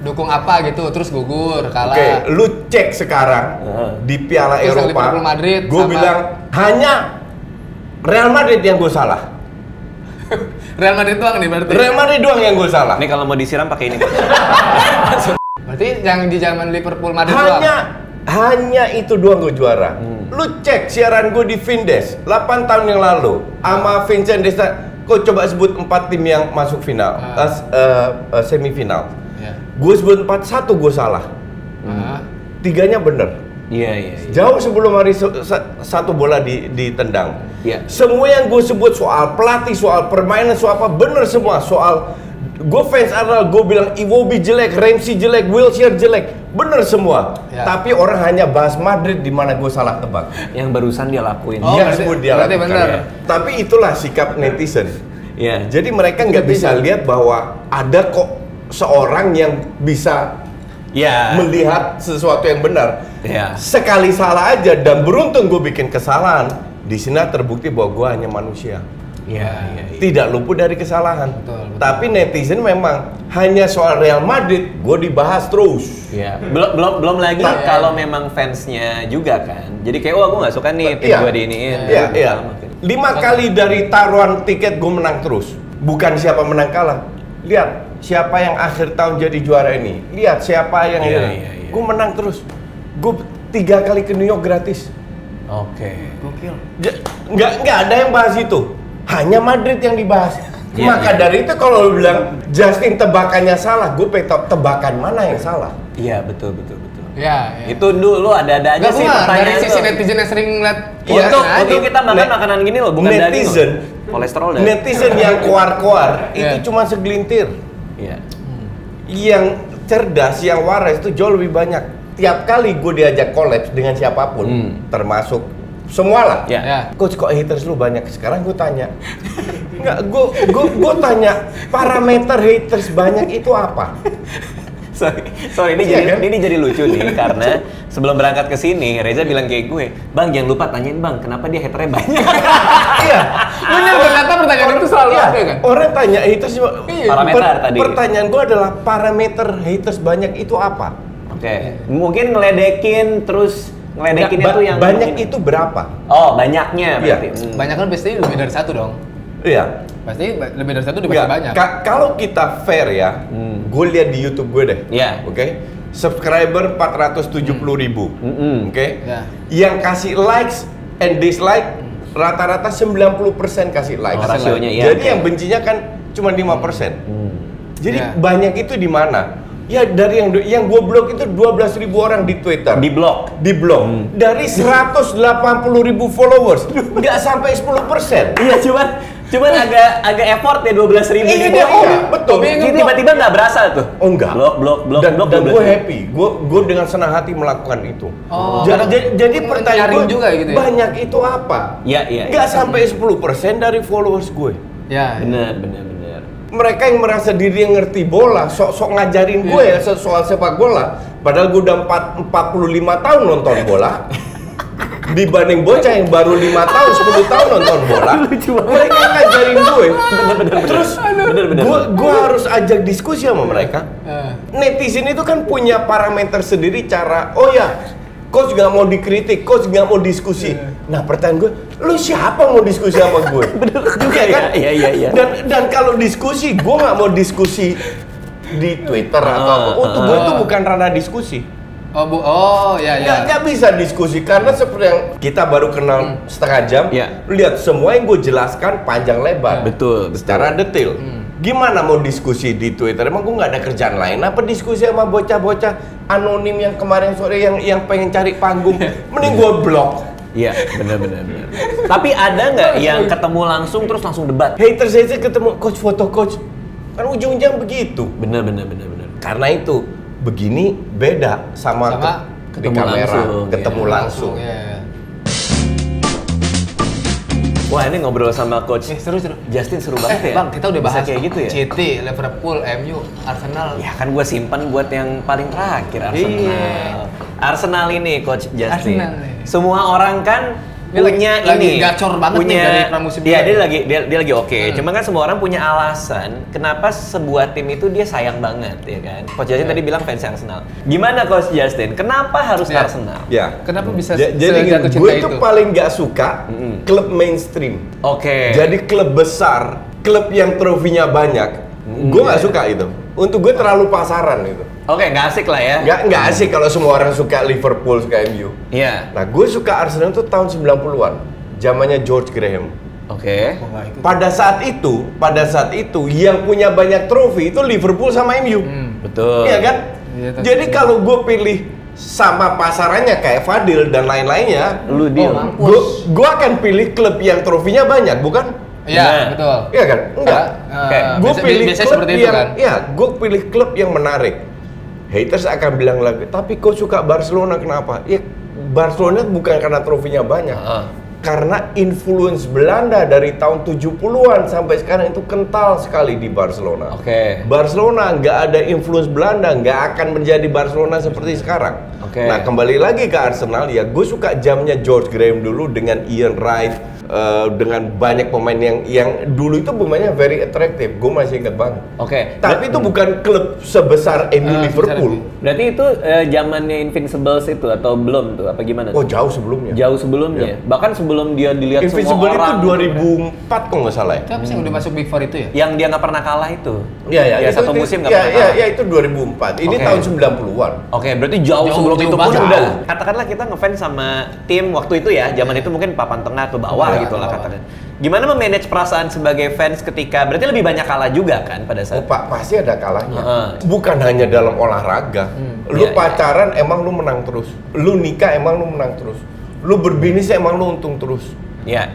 dukung apa gitu, terus gugur, kalah. Oke, lu cek sekarang di Piala Terus yang Eropa. Liverpool Madrid Gue sama- bilang hanya Real Madrid yang gue salah. Real Madrid doang nih berarti. Real Madrid doang yang gue salah. Ini kalau mau disiram pakai ini. Berarti yang di zaman Liverpool Madrid doang. Hanya itu doang gue juara. Lu cek siaran gue di Vindes 8 tahun yang lalu sama Vincent Desta. Kau coba sebut 4 tim yang masuk final, semifinal. Iya. Gue sebut 4, 1 gue salah. Ah. 3-nya bener. Iya. Jauh sebelum hari satu bola ditendang. Iya. Semua yang gue sebut soal pelatih, soal permainan, soal apa bener semua. Soal gue fans Arsenal, gue bilang Iwobi jelek, Ramsey jelek, Wilshere jelek, bener semua. Ya. Tapi orang hanya bahas Madrid di mana gue salah tebak. Yang barusan dia lakuin. Oh, Dia berarti- sebut dia berarti lakukan. bener. Tapi itulah sikap netizen. Iya. Jadi mereka nggak bisa lihat bahwa ada kok seorang yang bisa Iya. melihat sesuatu yang benar. Iya. Sekali salah aja dan beruntung gue bikin kesalahan. Di sini terbukti bahwa gue hanya manusia. Iya. Tidak luput dari kesalahan. Betul. Tapi netizen memang hanya soal Real Madrid gue dibahas terus. Iya. Belum lagi Tapi- kalau memang fansnya juga kan. Jadi kayak gue nggak suka nih tim Iya. gue diiniin. Iya. 5 kali dari taruhan tiket gue menang terus. Bukan siapa menang kalah. Lihat siapa yang akhir tahun jadi juara ini. Lihat siapa yang Iya. gue menang terus. Gue 3 kali ke New York gratis. Oke. Gokil. Nggak ada yang bahas itu. Hanya Madrid yang dibahas. Iya, Maka iya. dari itu kalau lu bilang Justin tebakannya salah, gue pengen tahu tebakan mana yang salah. Iya betul. Ya. Itu dulu ada aja Enggak, sih dari pertanyaan sisi tuh. netizen yang sering ngeliat Iya, Untuk kita makan makanan gini loh, bukan daging netizen, loh. Kolesterol dan. netizen yang koar-koar Iya. itu cuma segelintir. Iya. Yang cerdas, yang waras itu jauh lebih banyak. Tiap kali gue diajak kolaps dengan siapapun, termasuk semua lah. Iya. Ya. Coach, kok haters lu banyak? Sekarang gue tanya, gue tanya parameter haters banyak itu apa? Sorry ini jadi lucu nih karena sebelum berangkat ke sini Reza bilang kayak gue, "Bang, jangan lupa tanyain Bang, kenapa dia haternya banyak?" Iya. Bener, ternyata pertanyaan itu selalu ada kan? Orang tanya haters cuma Parameter tadi. Pertanyaan gua adalah parameter haters banyak itu apa? Oke. Mungkin ngeledekin terus ngeledekinnya tuh yang banyak itu berapa? Oh, banyaknya berarti. Iya. Banyak kan pasti lebih dari satu dong. Iya. Pasti lebih dari satu udah Nggak, pasti banyak. Kalau kita fair ya, gue lihat di YouTube gue deh. Iya. Oke. Subscriber 470.000. Oke. Ya. Yang kasih likes and dislike rata-rata 90% kasih likes. Oh, rasionya, iya, Jadi oke. yang bencinya kan cuma 5%. Jadi Ya. banyak itu di mana? Ya dari yang gue blok itu 12.000 orang di Twitter. Di blok. Di blok. Dari 180.000 followers, nggak sampai 10%. Iya, cuman agak effort ya 12.000. Iya, betul. Ini tiba-tiba nggak berasa tuh. Oh enggak. Blok. Dan 12.000. gue happy. Gue dengan senang hati melakukan itu. Oh, Jadi pertanyaan nyaring gue juga gitu ya? banyak itu apa? Iya. Nggak sampai 10% dari followers gue. Ya. Bener. Mereka yang merasa diri yang ngerti bola, sok-sok ngajarin gue ya soal sepak bola. Padahal gue udah 45 tahun nonton bola. Dibanding bocah yang baru 5 tahun, 10 tahun nonton bola. Mereka ngajarin gue. Terus gue harus ajak diskusi sama mereka. Netizen itu kan punya parameter sendiri cara, oh ya, coach nggak mau dikritik, coach nggak mau diskusi. Nah pertanyaan gue, lu siapa mau diskusi sama gue? Bener juga kan? Iya. Dan kalau diskusi, gue nggak mau diskusi di Twitter atau apa. Untuk gue itu bukan ranah diskusi. Ya. Nggak bisa diskusi karena seperti yang kita baru kenal setengah jam. Iya. Lihat semua yang gue jelaskan panjang lebar. Betul. Secara detail. Gimana mau diskusi di Twitter? Emang gue nggak ada kerjaan lain? Apa diskusi sama bocah-bocah anonim yang kemarin sore yang pengen cari panggung? Mending gue blok. Iya, benar. Tapi ada nggak yang ketemu langsung terus langsung debat? Haters aja ketemu coach foto coach. Kan ujung-ujung begitu. Benar. Karena itu begini beda sama di ketemu kamera, langsung, ketemu ya. langsung. Ya. Wah, ini ngobrol sama coach Seru. Justin seru banget ya. Bang, kita udah Bisa bahas kayak gitu ya. City, Liverpool, MU, Arsenal. Ya kan gue simpan buat yang paling terakhir Arsenal. Iya. Arsenal ini coach Justin. Arsenal nih. Semua orang kan Dia punya lagi ini gacor banget nih dari pramusim Iya, dia. dia lagi oke. Cuma kan semua orang punya alasan kenapa sebuah tim itu dia sayang banget ya kan. Coach Justin tadi bilang fans Arsenal. Gimana coach Justin? Kenapa harus Ya. Arsenal? Ya. Kenapa bisa Jadi sejatuh cinta gue itu? tuh paling nggak suka klub mainstream. Oke. Jadi klub besar, klub yang trofinya banyak. Gue nggak suka itu. Untuk gue terlalu pasaran itu. Oke, nggak asik lah ya. Nggak asik kalau semua orang suka Liverpool, suka MU. Iya. Nah, gue suka Arsenal itu tahun 90-an. Zamannya George Graham. Oke. Pada saat itu yang punya banyak trofi itu Liverpool sama MU. Betul. Iya kan? Iya, tapi- Jadi kalau gue pilih sama pasarannya kayak Fadil dan lain-lainnya, Lu deal. mampus. gue akan pilih klub yang trofinya banyak, bukan? Iya, Nah. betul. Iya kan? Enggak. Oke. Gue pilih biasanya klub seperti itu yang, kan? ya, gue pilih klub yang menarik. Haters akan bilang lagi, tapi kau suka Barcelona kenapa? Ya, Barcelona bukan karena trofinya banyak. Karena influence Belanda dari tahun 70-an sampai sekarang itu kental sekali di Barcelona. Oke. Barcelona nggak ada influence Belanda, nggak akan menjadi Barcelona seperti sekarang. Oke. Nah, kembali lagi ke Arsenal ya, gue suka jamnya George Graham dulu dengan Ian Wright, dengan banyak pemain yang dulu itu pemainnya very attractive. Gue masih ingat banget. Oke. Tapi itu bukan klub sebesar MU Liverpool. Berarti itu zamannya Invincibles itu atau belum tuh? Apa gimana? Oh, jauh sebelumnya. Jauh sebelumnya. Bahkan sebelum dia dilihat Invincible semua itu orang. 2004 kalau nggak salah ya. Siapa sih yang udah masuk Big Four itu ya? Yang dia nggak pernah kalah itu. Iya, Ya, satu musim nggak ya, pernah ya, kalah. ya, itu 2004. Ini Oke. tahun 90-an. Oke, berarti jauh sebelum jauh itu pun banget. udah. Katakanlah kita ngefans sama tim waktu itu ya, zaman itu mungkin papan tengah atau bawah Iya, gitu lah bawah. katakan. Gimana memanage perasaan sebagai fans ketika berarti lebih banyak kalah juga kan pada Oh, saat Pak, pasti ada kalahnya. Heeh. Bukan hanya dalam olahraga. Lu Iya, pacaran emang lu menang terus. Lu nikah emang lu menang terus. Lu berbisnis emang lu untung terus. Iya.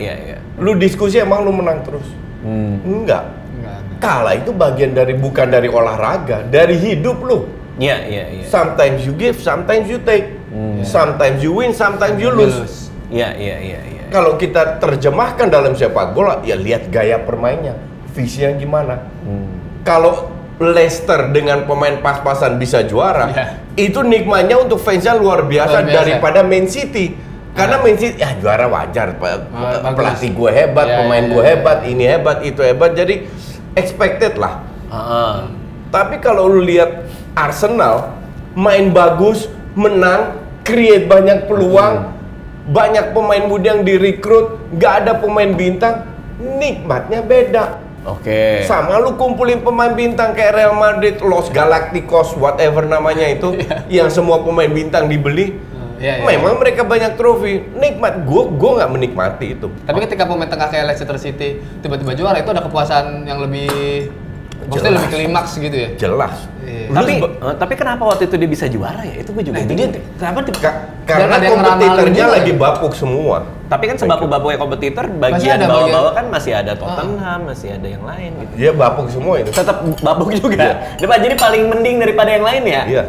Lu diskusi emang lu menang terus. Enggak. Enggak. Kalah itu bagian dari bukan dari olahraga, dari hidup lu. Iya. Sometimes you give, sometimes you take. Sometimes you win, sometimes you lose. Iya. Kalau kita terjemahkan dalam sepak bola, ya lihat gaya permainnya, visinya gimana. Kalau Leicester dengan pemain pas-pasan bisa juara, itu nikmatnya untuk fansnya luar biasa daripada Man City. Karena Man City ya juara wajar, pelatih gue hebat, pemain gue hebat, ini hebat, itu hebat, jadi expected lah. Tapi kalau lu lihat Arsenal main bagus, menang, create banyak peluang, banyak pemain muda yang direkrut, nggak ada pemain bintang, nikmatnya beda. Oke. Sama lu kumpulin pemain bintang kayak Real Madrid, Los Galacticos, whatever namanya itu, yang semua pemain bintang dibeli. Memang mereka banyak trofi, nikmat. Gue nggak menikmati itu. Tapi ketika pemain tengah kayak Leicester City tiba-tiba juara, itu ada kepuasan yang lebih, maksudnya lebih klimaks gitu ya? Jelas. Tapi kenapa waktu itu dia bisa juara ya? Itu gue juga bingung. Kenapa? Karena kompetitornya lagi bapuk semua. Tapi kan sebapuk-bapuknya kompetitor, bagian bawah-bawah kan masih ada Tottenham, masih ada yang lain gitu. Dia bapuk semua itu. Tetap bapuk juga. Jadi paling mending daripada yang lain ya? Iya.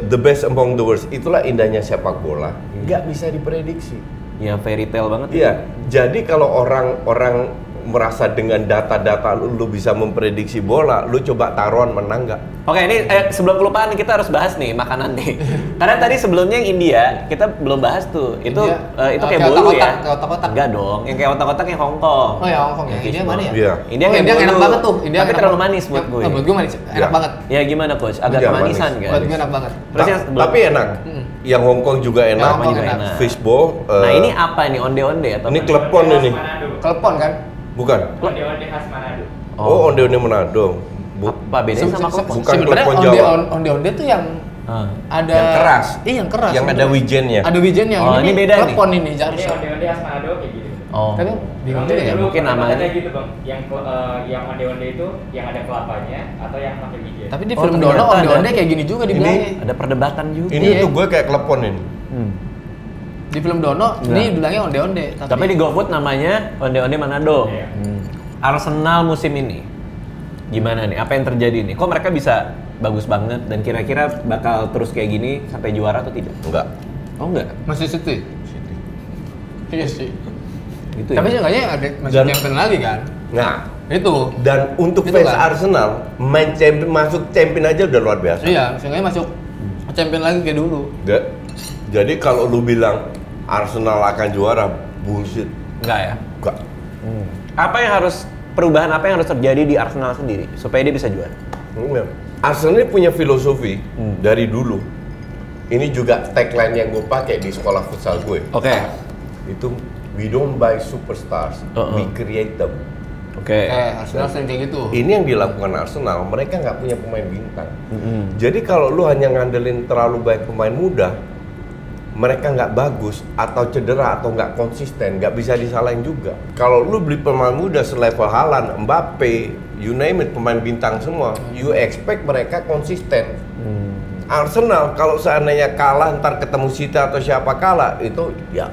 The best among the worst. Itulah indahnya sepak bola. Nggak bisa diprediksi. Ya fairy tale banget. Iya. Jadi kalau orang merasa dengan data-data lu bisa memprediksi bola, lu coba taruhan menang nggak? Oke, ini sebelum kelupaan kita harus bahas nih makanan nih. Karena tadi sebelumnya yang India kita belum bahas tuh. Itu kayak bolu ya. Kayak otak-otak. Enggak dong, yang kayak otak-otak yang Hongkong. Oh ya Hongkong ya. India mana ya? Iya. India kayak India bolu. enak banget tuh. India tapi terlalu manis buat gue. Buat gue manis, enak banget. Ya gimana coach? Agak Iya, kemanisan manis. kan? Buat gue enak banget. Terus yang Tapi enak. Yang Hongkong juga enak. Hongkong juga enak. Fishball. Nah ini apa nih? Onde-onde atau Ini apa? klepon ini. Klepon kan? Bukan. Onde-onde khas Manado. Oh, onde-onde Manado. Apa bedanya sama klepon? Bukan Sebenarnya klepon Jawa. onde-onde tuh yang ada Yang keras. Iya, yang keras. Yang ada wijennya. Ada wijennya. Oh, ini beda nih. Klepon ini Ini harusnya. onde-onde khas Manado kayak gitu. Oh. Tapi bingung juga ya. Mungkin namanya. Kayak gitu bang. Yang onde-onde itu yang ada kelapanya atau yang pakai wijen. Tapi di Oh, film ternyata Dono onde-onde ada. kayak gini juga dibilangnya. Ada perdebatan juga. Ini Iya. tuh gue kayak klepon ini. Di film Dono ini bilangnya onde-onde. Tapi di GoFood namanya onde-onde Manado. Iya. Arsenal musim ini gimana nih? Apa yang terjadi nih? Kok mereka bisa bagus banget dan kira-kira bakal terus kayak gini sampai juara atau tidak? Enggak. Oh enggak? masih City. Iya sih. Gitu Tapi ya? seenggaknya ada masih Dan- champion lagi kan? Nah, Itu. dan untuk Itu fans kan? Arsenal main champion, masuk champion aja udah luar biasa. Iya, seenggaknya masuk champion lagi kayak dulu. Jadi kalau lu bilang Arsenal akan juara, bullshit. Enggak ya? Enggak. Apa yang harus perubahan apa yang harus terjadi di Arsenal sendiri supaya dia bisa juara? Enggak. Arsenal ini punya filosofi dari dulu. Ini juga tagline yang gue pakai di sekolah futsal gue. Oke. Itu we don't buy superstars, we create them. Oke. Arsenal sering kayak gitu. Ini yang dilakukan Arsenal, mereka nggak punya pemain bintang. Jadi kalau lu hanya ngandelin terlalu baik pemain muda, mereka nggak bagus atau cedera atau nggak konsisten, nggak bisa disalahin juga. Kalau lu beli pemain muda selevel Haaland, Mbappe, you name it, pemain bintang semua, you expect mereka konsisten. Arsenal kalau seandainya kalah ntar ketemu City atau siapa kalah itu ya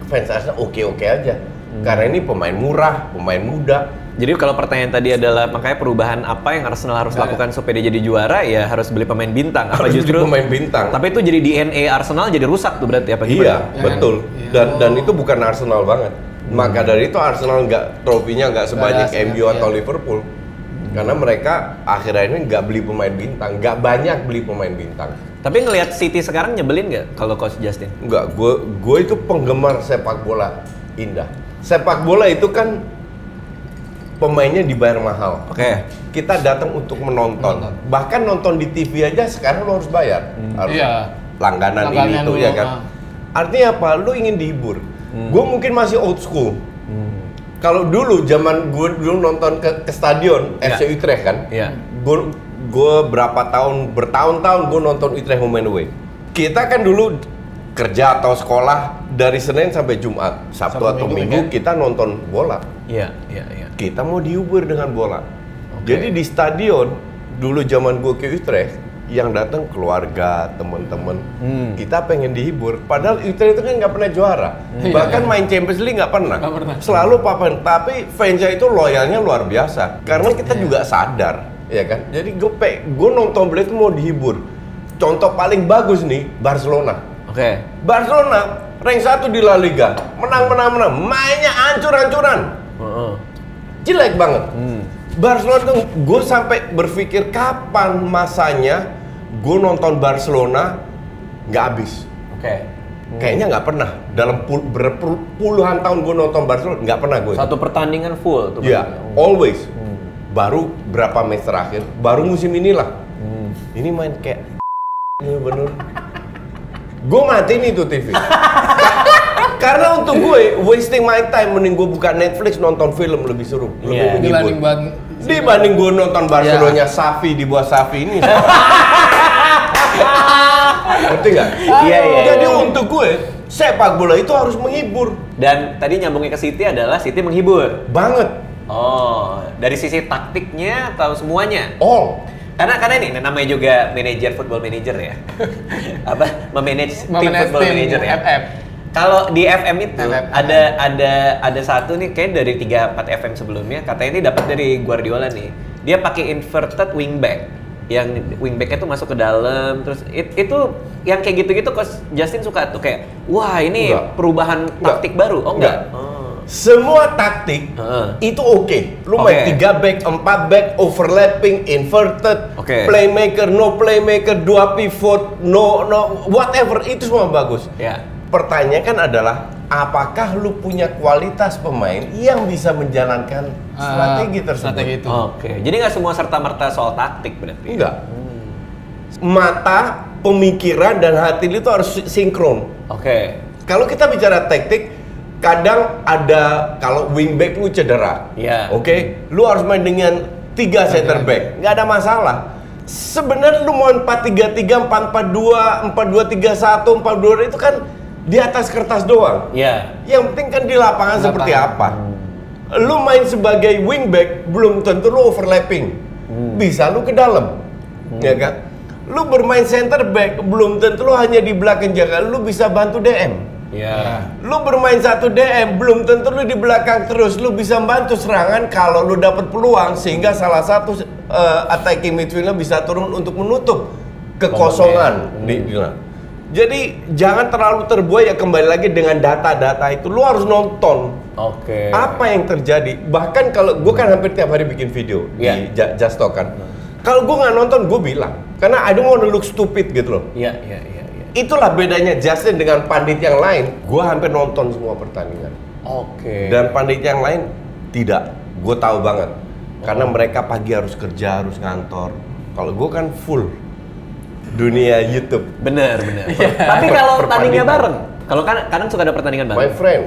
fans Arsenal oke-oke aja. Karena ini pemain murah, pemain muda. Jadi kalau pertanyaan tadi adalah makanya perubahan apa yang Arsenal harus lakukan supaya dia jadi juara ya harus beli pemain bintang. Apa Harus justru beli pemain bintang. Tapi itu jadi DNA Arsenal jadi rusak tuh berarti apa Iya, gimana? betul. Iya. Dan itu bukan Arsenal banget. Maka dari itu Arsenal trofinya nggak sebanyak Nggak ada, MU atau iya. Liverpool. Karena mereka akhirnya ini nggak beli pemain bintang, nggak banyak beli pemain bintang. Tapi ngelihat City sekarang nyebelin nggak kalau Coach Justin? Enggak, gue itu penggemar sepak bola indah. Sepak bola itu kan pemainnya dibayar mahal. Oke. Kita datang untuk menonton. Bahkan nonton di TV aja sekarang lo harus bayar. Harus Iya. langganan ini Langganan itu dulu, ya kan. Artinya apa? Lu ingin dihibur. Gue mungkin masih old school. Kalau dulu zaman gue dulu nonton ke stadion Iya. FC Utrecht kan. Iya. Gue bertahun-tahun gue nonton Utrecht home and away. Kita kan dulu kerja atau sekolah dari Senin sampai Jumat, Sabtu atau Minggu kita nonton bola. Iya. Kita mau dihibur dengan bola. Oke. Jadi di stadion dulu zaman gue ke Utrecht, yang datang keluarga, teman-teman. Kita pengen dihibur. Padahal Utrecht itu kan nggak pernah juara. Bahkan main Champions League nggak pernah. Selalu papan. Tapi fansnya itu loyalnya luar biasa. Karena kita juga sadar, ya kan. Jadi gue nonton bola itu mau dihibur. Contoh paling bagus nih Barcelona. Oke. Barcelona rank 1 di La Liga, menang, mainnya hancur-hancuran. Jelek banget. Barcelona tuh gue sampai berpikir kapan masanya gue nonton Barcelona nggak habis. Oke. Kayaknya nggak pernah. Dalam puluhan tahun gue nonton Barcelona nggak pernah gue. Satu pertandingan full tuh. Iya, always. Baru berapa match terakhir, baru musim inilah. Ini main kayak bener. Gue matiin itu TV. Karena untuk gue, wasting my time, mending gue buka Netflix nonton film lebih seru, lebih menghibur. Dibanding gue nonton Barcelona Xavi di bawah Xavi ini. Ngerti nggak? Iya. Jadi untuk gue, sepak bola itu harus menghibur. Dan tadi nyambungnya ke City adalah City menghibur. Banget. Oh, dari sisi taktiknya atau semuanya? All. Karena ini namanya juga manajer football manager ya. Apa? Memanage tim football manager ya. FF. Kalau di FM itu FF. ada satu nih kayak dari 3-4 FM sebelumnya katanya ini dapat dari Guardiola nih. Dia pakai inverted wingback. Yang wingbacknya tuh masuk ke dalam terus itu yang kayak gitu-gitu Coach Justin suka tuh kayak wah ini perubahan taktik baru. Oh enggak. Semua taktik itu oke. Lu main 3 back, 4 back, overlapping, inverted, playmaker, no playmaker, 2 pivot, no whatever, itu semua bagus. Pertanyaan kan adalah apakah lu punya kualitas pemain yang bisa menjalankan strategi tersebut? Oke. Jadi nggak semua serta-merta soal taktik berarti? Enggak. Mata, pemikiran, dan hati lu itu harus sinkron. Oke. Kalau kita bicara taktik, kadang ada kalau wingback lu cedera, oke, lu harus main dengan 3 center back, nggak ada masalah. Sebenarnya lu mau 4-3-3, 4-4-2, 4-2-3-1, 4-2 itu kan di atas kertas doang. Yang penting kan di lapangan seperti apa. Lu main sebagai wingback belum tentu lu overlapping, bisa lu ke dalam, ya kan? Lu bermain center back belum tentu lu hanya di belakang jaga, lu bisa bantu DM. Lu bermain 1 DM belum tentu lu di belakang terus, lu bisa bantu serangan kalau lu dapat peluang sehingga salah satu attacking midfielder bisa turun untuk menutup kekosongan di Jadi jangan terlalu terbuai ya, kembali lagi dengan data-data itu lu harus nonton. Apa yang terjadi? Bahkan kalau gue kan hampir tiap hari bikin video di Just Talk kan. Kalau gue nggak nonton gue bilang karena I don't want to look stupid gitu loh. Itulah bedanya Justin dengan pandit yang lain. Gue hampir nonton semua pertandingan. Dan pandit yang lain tidak. Gue tahu banget. Karena mereka pagi harus kerja, harus ngantor. Kalau gue kan full dunia YouTube. Bener. Tapi kalau tandingnya bareng, kalau kan kadang suka ada pertandingan bareng. My friend,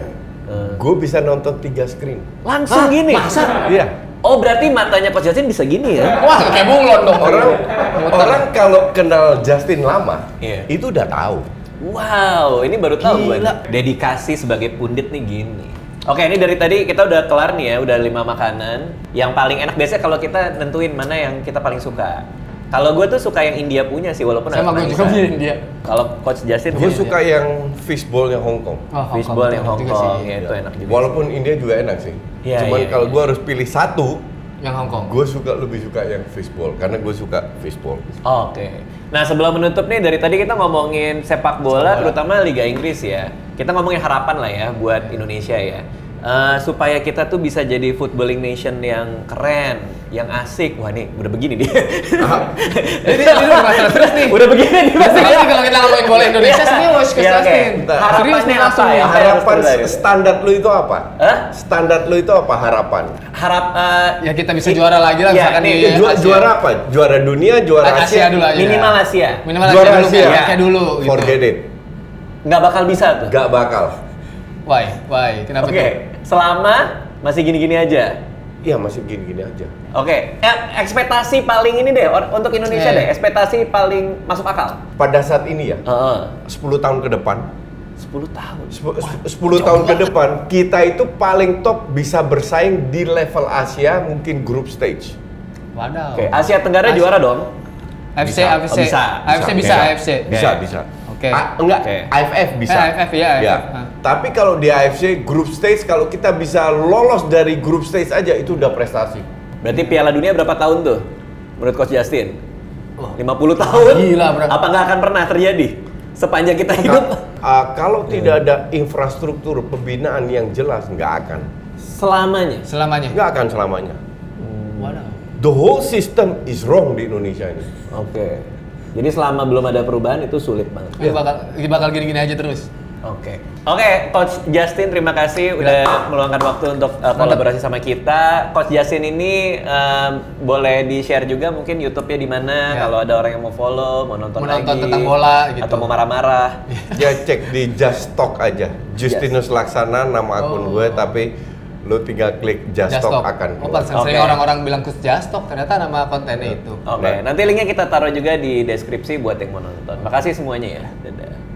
gue bisa nonton 3 screen. Langsung gini? Masa? Iya. Oh berarti matanya Coach Justin bisa gini ya? Wah kayak bunglon dong. Orang kalau kenal Justin lama, itu udah tahu. Wow, ini baru tahu gue. Dedikasi sebagai pundit nih gini. Oke, ini dari tadi kita udah kelar nih ya, udah 5 makanan. Yang paling enak biasanya kalau kita nentuin mana yang kita paling suka. Kalau gue tuh suka yang India punya sih, walaupun sama gue juga punya India. Kalau Coach Justin, gue suka yang fishball yang Hong Kong. Fishball yang Hong Kong, ya itu enak juga. Walaupun India juga enak sih. Cuman kalau gue harus pilih satu, yang Hong Kong. Gue lebih suka yang fishball karena gue suka fishball. Nah sebelum menutup nih, dari tadi kita ngomongin sepak bola, terutama Liga Inggris ya. Kita ngomongin harapan lah ya buat Indonesia ya. Supaya kita tuh bisa jadi footballing nation yang keren, yang asik. Wah nih, udah begini dia. Ini udah masalah serius nih. Udah begini nih. Serius kalau kita ngomongin bola Indonesia serius ke Justin. Harapannya apa ya? Harapan standar lu itu apa? Standar lu itu apa harapan? Ya kita bisa juara lagi lah misalkan nih. Juara apa? Juara dunia, juara Asia dulu aja. Minimal Asia. Juara Asia. Kayak dulu. Forget it. Nggak bakal bisa tuh. Nggak bakal. Why? Kenapa tuh? Selama masih gini-gini aja. Iya, masih gini-gini aja. Ekspektasi paling ini deh untuk Indonesia deh. Ekspektasi paling masuk akal. Pada saat ini ya. 10 tahun ke depan. 10 tahun. 10 tahun ke depan kita itu paling top bisa bersaing di level Asia, mungkin group stage. Wadaw. Asia Tenggara juara dong. AFC Bisa. AFF bisa. AFF ya. Tapi kalau di AFC group stage, kalau kita bisa lolos dari group stage aja itu udah prestasi. Berarti Piala Dunia berapa tahun tuh menurut Coach Justin? 50 tahun? Gila, bro. Apa nggak akan pernah terjadi sepanjang kita hidup? Kalau tidak ada infrastruktur pembinaan yang jelas, nggak akan. Selamanya? Nggak akan selamanya. Waduh. The whole system is wrong di Indonesia ini. Oke. Jadi selama belum ada perubahan itu sulit banget. Bakal gini-gini aja terus. Oke, Coach Justin, terima kasih udah meluangkan waktu untuk kolaborasi sama kita. Coach Justin ini boleh di-share juga mungkin YouTube-nya di mana kalau ada orang yang mau follow, mau nonton tentang bola gitu. atau mau marah-marah. Ya cek di Just Talk aja. Justinus Laksana nama akun gue, tapi lu tinggal klik Just Talk akan keluar. Sering orang-orang bilang Coach Just Talk, ternyata nama kontennya itu. Oke, nanti linknya kita taruh juga di deskripsi buat yang mau nonton. Makasih semuanya ya. Dadah.